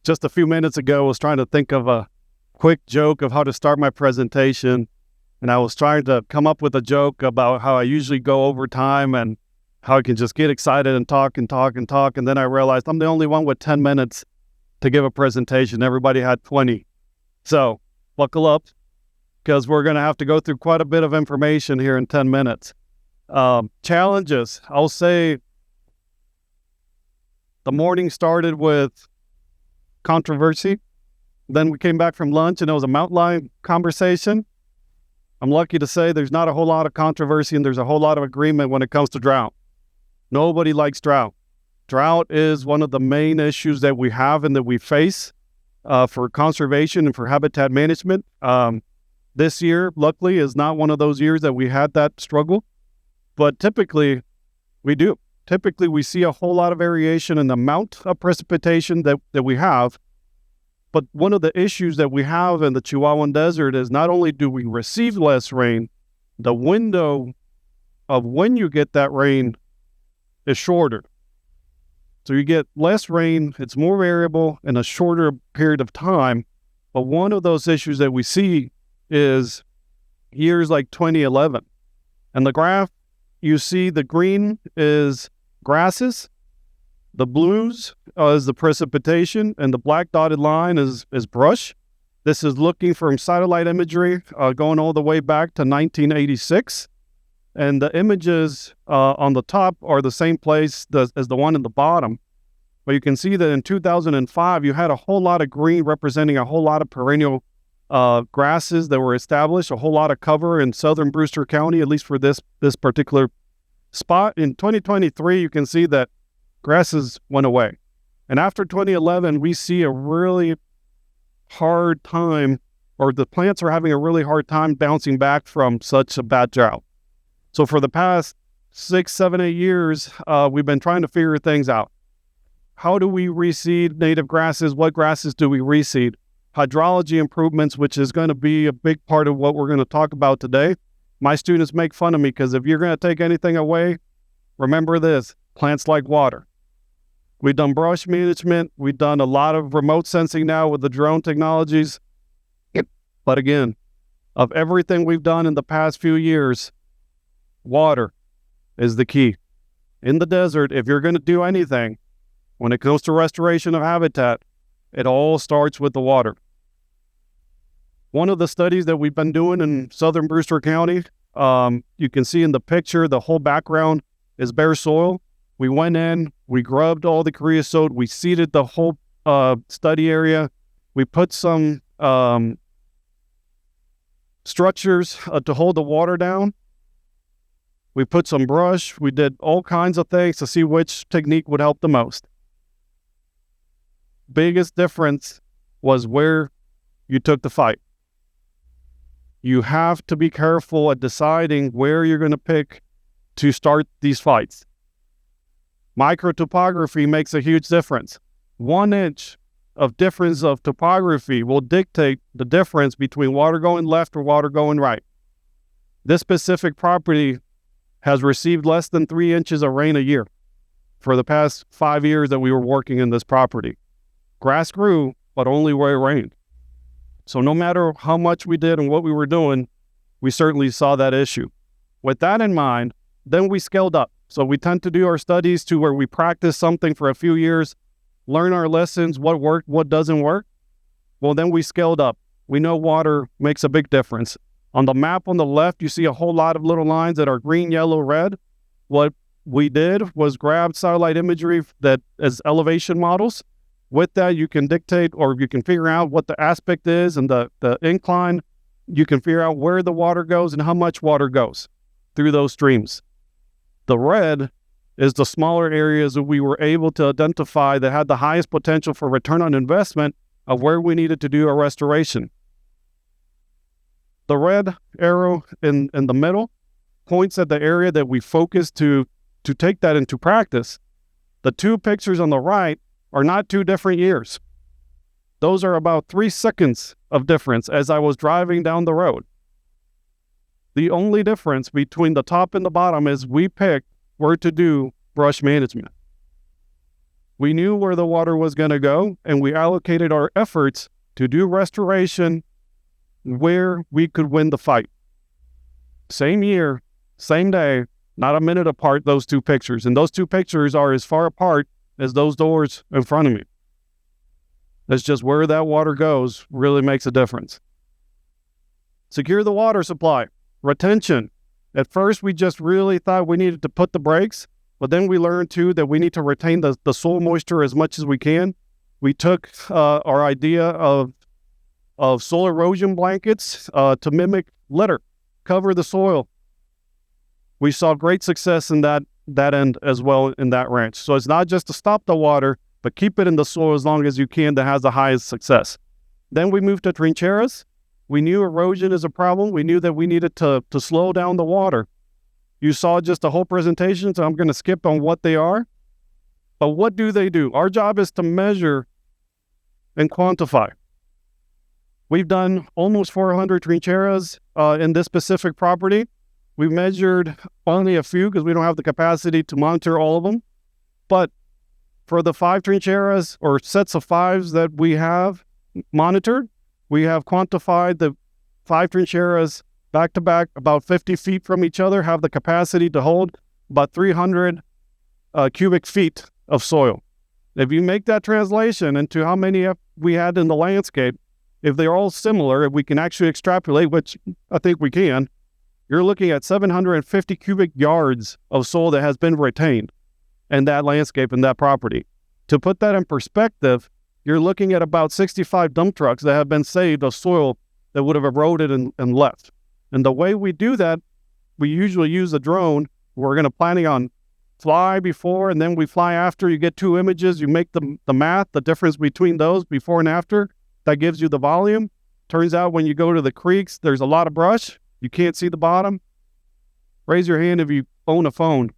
just a few minutes ago, I was trying to think of a quick joke of how to start my presentation. And I was trying to come up with a joke about how I usually go over time and how I can just get excited and talk and talk and talk. And then I realized I'm the only one with 10 minutes to give a presentation. Everybody had 20. So buckle up, because we're going to have to go through quite a bit of information here in 10 minutes. Challenges. I'll say the morning started with controversy. Then we came back from lunch and it was a mountain lion conversation. I'm lucky to say there's not a whole lot of controversy and there's a whole lot of agreement when it comes to drought. Nobody likes drought. Drought is one of the main issues that we have and that we face for conservation and for habitat management. This year, luckily, is not one of those years that we had that struggle, but typically we do. Typically, we see a whole lot of variation in the amount of precipitation that we have. But one of the issues that we have in the Chihuahuan Desert is not only do we receive less rain, the window of when you get that rain is shorter. So you get less rain, it's more variable in a shorter period of time. But one of those issues that we see is years like 2011. And the graph, you see the green is grasses, the blues is the precipitation, and the black dotted line is brush. This is looking from satellite imagery going all the way back to 1986. And the images on the top are the same place as the one in the bottom. But you can see that in 2005, you had a whole lot of green representing a whole lot of perennial grasses that were established, a whole lot of cover in southern Brewster County, at least for this particular spot. In 2023, you can see that grasses went away. And after 2011, we see a really hard time, or the plants are having a really hard time bouncing back from such a bad drought. So for the past 6, 7, 8 years, we've been trying to figure things out. How do we reseed native grasses? What grasses do we reseed? Hydrology improvements, which is going to be a big part of what we're going to talk about today. My students make fun of me because if you're going to take anything away, remember this: plants like water. We've done brush management. We've done a lot of remote sensing now with the drone technologies. But again, of everything we've done in the past few years, water is the key. In the desert, if you're going to do anything, when it comes to restoration of habitat, it all starts with the water. One of the studies that we've been doing in southern Brewster County, you can see in the picture, the whole background is bare soil. We went in, we grubbed all the creosote, we seeded the whole study area. We put some structures to hold the water down. We put some brush. We did all kinds of things to see which technique would help the most. Biggest difference was where you took the fight. You have to be careful at deciding where you're going to pick to start these fights. Microtopography makes a huge difference. 1 inch of difference of topography will dictate the difference between water going left or water going right. This specific property has received less than 3 inches of rain a year for the past 5 years that we were working in this property. Grass grew, but only where it rained. So no matter how much we did and what we were doing, we certainly saw that issue. With that in mind, then we scaled up. So we tend to do our studies to where we practice something for a few years, learn our lessons, what worked, what doesn't work. Well, then we scaled up. We know water makes a big difference. On the map on the left, you see a whole lot of little lines that are green, yellow, red. What we did was grab satellite imagery that is elevation models. With that, you can dictate, or you can figure out what the aspect is and the incline. You can figure out where the water goes and how much water goes through those streams. The red is the smaller areas that we were able to identify that had the highest potential for return on investment of where we needed to do a restoration. The red arrow in the middle points at the area that we focused to take that into practice. The two pictures on the right are not 2 different years. Those are about 3 seconds of difference as I was driving down the road. The only difference between the top and the bottom is we picked where to do brush management. We knew where the water was going to go, and we allocated our efforts to do restoration where we could win the fight. Same year, same day, not a minute apart, those two pictures. And those two pictures are as far apart as those doors in front of me. That's just where that water goes really makes a difference. Secure the water supply. Retention. At first, we just really thought we needed to put the brakes, but then we learned too that we need to retain the soil moisture as much as we can. We took our idea of soil erosion blankets to mimic litter, cover the soil. We saw great success in that end as well in that ranch. So it's not just to stop the water, but keep it in the soil as long as you can that has the highest success. Then we moved to trincheras. We knew erosion is a problem. We knew that we needed to slow down the water. You saw just a whole presentation, so I'm going to skip on what they are. But what do they do? Our job is to measure and quantify. We've done almost 400 trincheras in this specific property. We've measured only a few because we don't have the capacity to monitor all of them. But for the 5 trincheras or sets of 5s that we have monitored, we have quantified the 5 trincheras back to back, about 50 feet from each other, have the capacity to hold about 300 cubic feet of soil. If you make that translation into how many we had in the landscape, if they're all similar, if we can actually extrapolate, which I think we can, you're looking at 750 cubic yards of soil that has been retained in that landscape, in that property. To put that in perspective, you're looking at about 65 dump trucks that have been saved of soil that would have eroded and left. And the way we do that, we usually use a drone. We're going to planning on fly before and then we fly after. You get 2 images, you make the math, the difference between those before and after. That gives you the volume. Turns out when you go to the creeks, there's a lot of brush. You can't see the bottom. Raise your hand if you own a phone.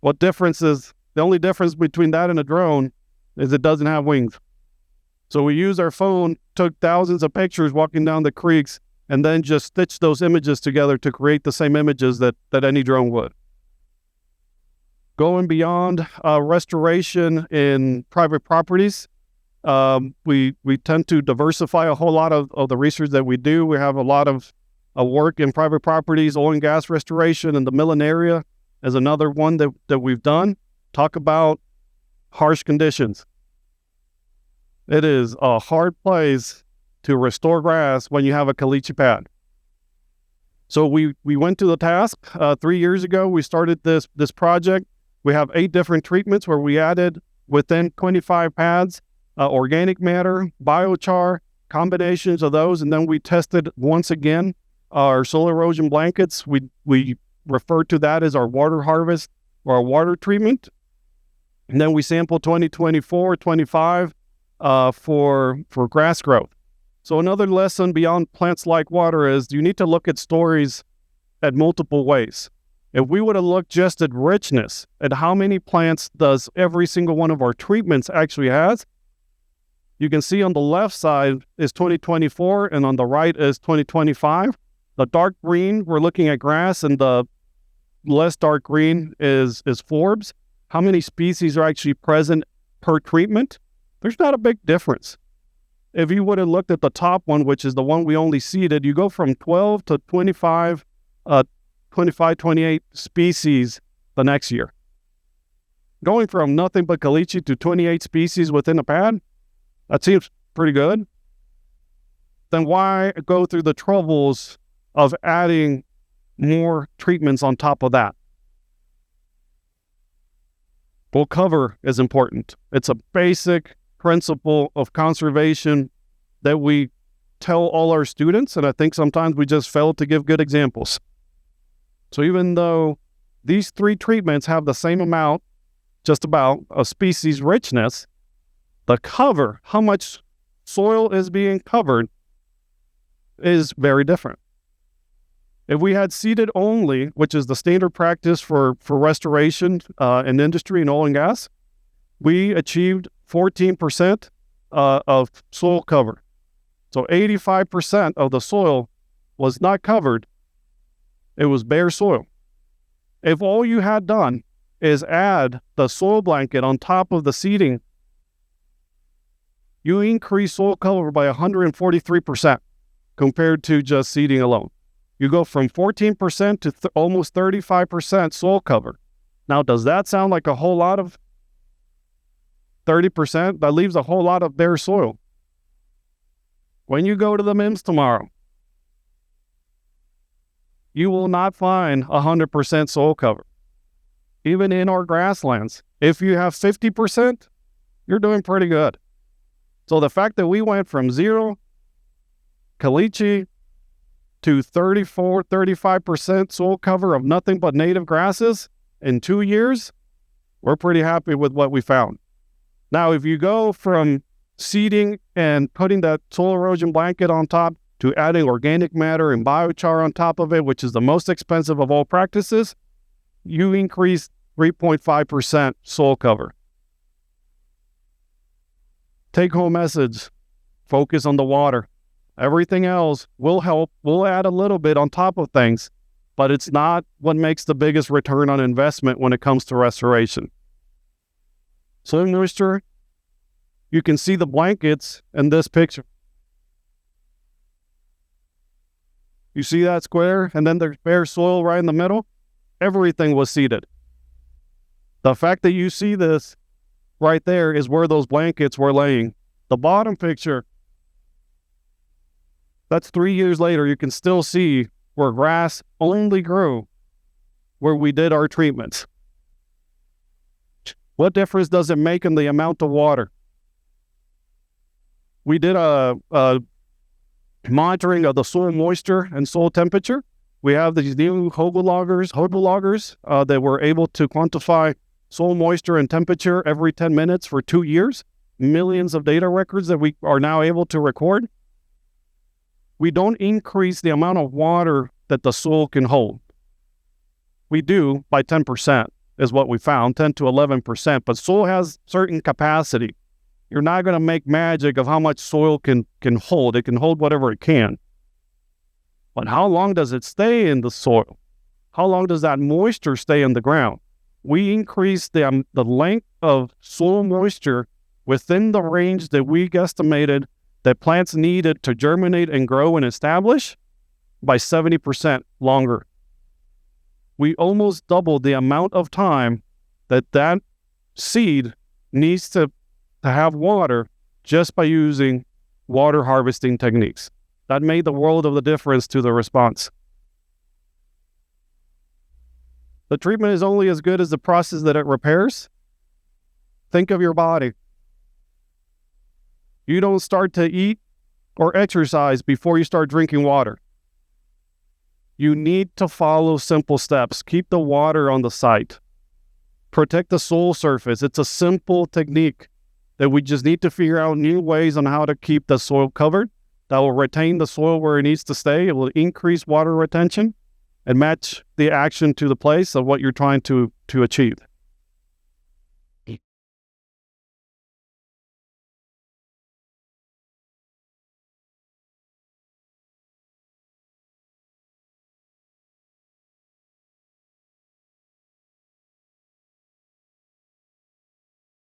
What difference is, the only difference between that and a drone is it doesn't have wings. So we use our phone, took thousands of pictures walking down the creeks, and then just stitched those images together to create the same images that any drone would. Going beyond restoration in private properties, we tend to diversify a whole lot of the research that we do. We have a lot of work in private properties. Oil and gas restoration in the Millen area is another one that we've done. Talk about harsh conditions. It is a hard place to restore grass when you have a caliche pad. So we went to the task 3 years ago. We started this project. We have 8 different treatments where we added within 25 pads organic matter, biochar, combinations of those, and then we tested once again our soil erosion blankets. We refer to that as our water harvest or our water treatment. And then we sampled 2024, 25 for grass growth. So another lesson beyond plants like water is you need to look at stories at multiple ways. If we would have looked just at richness, at how many plants does every single one of our treatments actually has, you can see on the left side is 2024 and on the right is 2025. The dark green, we're looking at grass, and the less dark green is forbs. How many species are actually present per treatment? There's not a big difference. If you would have looked at the top one, which is the one we only seeded, you go from 12 to 25, 28 species the next year. Going from nothing but caliche to 28 species within a pad, that seems pretty good. Then why go through the troubles of adding more treatments on top of that? Well, cover is important. It's a basic principle of conservation that we tell all our students, and I think sometimes we just fail to give good examples. So even though these 3 treatments have the same amount, just about, of species richness, the cover, how much soil is being covered, is very different. If we had seeded only, which is the standard practice for restoration in industry and oil and gas, we achieved 14% of soil cover. So 85% of the soil was not covered. It was bare soil. If all you had done is add the soil blanket on top of the seeding, you increase soil cover by 143% compared to just seeding alone. You go from 14% to almost 35% soil cover. Now, does that sound like a whole lot of 30%? That leaves a whole lot of bare soil. When you go to the MIMS tomorrow, you will not find 100% soil cover. Even in our grasslands, if you have 50%, you're doing pretty good. So the fact that we went from zero caliche to 34, 35% soil cover of nothing but native grasses in 2 years, we're pretty happy with what we found. Now, if you go from seeding and putting that soil erosion blanket on top to adding organic matter and biochar on top of it, which is the most expensive of all practices, you increase 3.5% soil cover. Take-home message, focus on the water. Everything else will help. We'll add a little bit on top of things, but it's not what makes the biggest return on investment when it comes to restoration. Soil moisture, you can see the blankets in this picture. You see that square? And then there's bare soil right in the middle. Everything was seeded. The fact that you see this right there is where those blankets were laying. The bottom picture, that's 3 years later. You can still see where grass only grew where we did our treatments. What difference does it make in the amount of water? We did a monitoring of the soil moisture and soil temperature. We have these new Hobo loggers that were able to quantify soil moisture and temperature every 10 minutes for 2 years. Millions of data records that we are now able to record. We don't increase the amount of water that the soil can hold. We do by 10% is what we found, 10 to 11%, but soil has certain capacity. You're not going to make magic of how much soil can hold. It can hold whatever it can. But how long does it stay in the soil? How long does that moisture stay in the ground? We increase the length of soil moisture within the range that we guesstimated that plants needed to germinate and grow and establish by 70% longer. We almost doubled the amount of time that seed needs to have water just by using water harvesting techniques. That made the world of the difference to the response. The treatment is only as good as the process that it repairs. Think of your body. You don't start to eat or exercise before you start drinking water. You need to follow simple steps. Keep the water on the site. Protect the soil surface. It's a simple technique that we just need to figure out new ways on how to keep the soil covered. That will retain the soil where it needs to stay. It will increase water retention and match the action to the place of what you're trying to achieve.